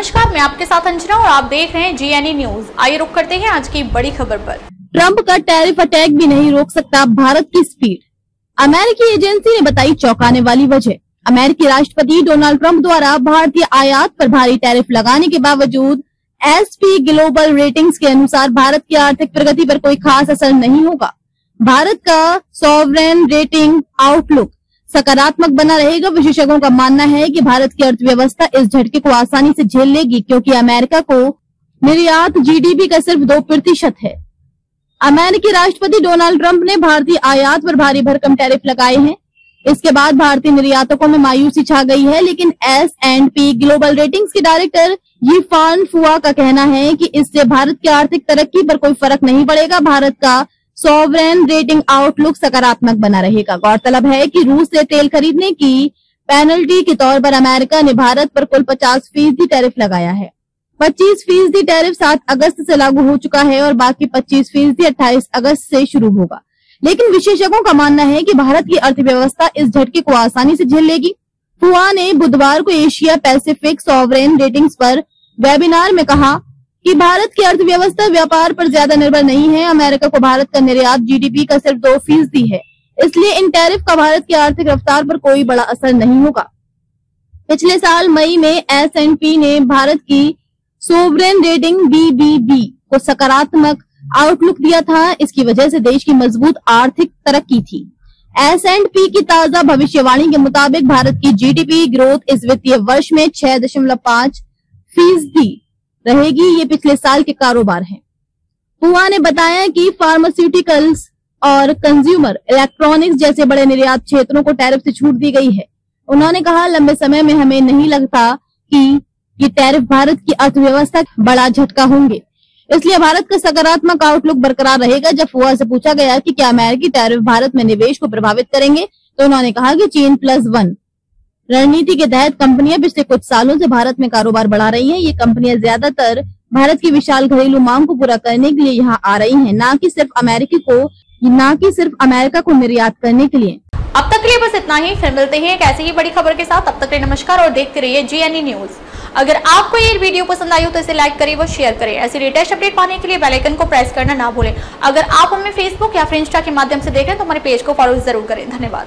नमस्कार, मैं आपके साथ अंजना और आप देख रहे हैं GNE न्यूज। आइए रुक करते हैं आज की बड़ी खबर पर। ट्रंप का टैरिफ अटैक भी नहीं रोक सकता भारत की स्पीड, अमेरिकी एजेंसी ने बताई चौंकाने वाली वजह। अमेरिकी राष्ट्रपति डोनाल्ड ट्रंप द्वारा भारतीय आयात पर भारी टैरिफ लगाने के बावजूद SP ग्लोबल रेटिंग्स के अनुसार भारत की आर्थिक प्रगति पर कोई खास असर नहीं होगा। भारत का सॉवरेन रेटिंग आउटलुक सकारात्मक बना रहेगा। विशेषज्ञों का मानना है कि भारत की अर्थव्यवस्था इस झटके को आसानी से झेल लेगी, क्योंकि अमेरिका को निर्यात GDP का सिर्फ 2% है। अमेरिकी राष्ट्रपति डोनाल्ड ट्रंप ने भारतीय आयात पर भारी भरकम टैरिफ लगाए हैं। इसके बाद भारतीय निर्यातकों में मायूसी छा गई है, लेकिन S&P ग्लोबल रेटिंग्स के डायरेक्टर यीफान फुआ का कहना है कि इससे भारत की आर्थिक तरक्की पर कोई फर्क नहीं पड़ेगा। भारत का सॉवरेन रेटिंग आउटलुक सकारात्मक बना रहेगा। गौरतलब है कि रूस से तेल खरीदने की पेनल्टी के तौर पर अमेरिका ने भारत पर कुल 50% टैरिफ लगाया है। 25% टैरिफ 7 अगस्त से लागू हो चुका है और बाकी 25% 28 अगस्त से शुरू होगा। लेकिन विशेषज्ञों का मानना है कि भारत की अर्थव्यवस्था इस झटके को आसानी से झेल लेगी। फुआ ने बुधवार को एशिया पैसिफिक सॉवरेन रेटिंग्स पर वेबिनार में कहा कि भारत की अर्थव्यवस्था व्यापार पर ज्यादा निर्भर नहीं है। अमेरिका को भारत का निर्यात GDP का सिर्फ 2% है, इसलिए इन टैरिफ का भारत की आर्थिक रफ्तार पर कोई बड़ा असर नहीं होगा। पिछले साल मई में S&P ने भारत की सोवरेन रेटिंग BBB को सकारात्मक आउटलुक दिया था। इसकी वजह से देश की मजबूत आर्थिक तरक्की थी। S&P की ताजा भविष्यवाणी के मुताबिक भारत की GDP ग्रोथ इस वित्तीय वर्ष में 6.5% रहेगी। ये पिछले साल के कारोबार हैं। फुआ ने बताया कि फार्मास्यूटिकल्स और कंज्यूमर इलेक्ट्रॉनिक्स जैसे बड़े निर्यात क्षेत्रों को टैरिफ से छूट दी गई है। उन्होंने कहा, लंबे समय में हमें नहीं लगता कि ये टैरिफ भारत की अर्थव्यवस्था बड़ा झटका होंगे, इसलिए भारत का सकारात्मक आउटलुक बरकरार रहेगा। जब फुआ से पूछा गया कि क्या अमेरिकी टैरिफ भारत में निवेश को प्रभावित करेंगे, तो उन्होंने कहा कि चीन +1 रणनीति के तहत कंपनियां पिछले कुछ सालों से भारत में कारोबार बढ़ा रही हैं। ये कंपनियां ज्यादातर भारत की विशाल घरेलू मांग को पूरा करने के लिए यहाँ आ रही हैं, ना कि सिर्फ अमेरिका को निर्यात करने के लिए। अब तक के लिए बस इतना ही। फिर मिलते हैं एक ऐसी ही बड़ी खबर के साथ। अब तक के लिए नमस्कार और देखते रहिए GNE न्यूज। अगर आपको ये वीडियो पसंद आई हो तो इसे लाइक करिए व शेयर करें। ऐसी लेटेस्ट अपडेट पाने के लिए बेल आइकन को प्रेस करना ना भूलें। अगर आप हमें फेसबुक या फिर इंस्टा के माध्यम से देख रहे हैं तो हमारे पेज को फॉलो जरूर करें। धन्यवाद।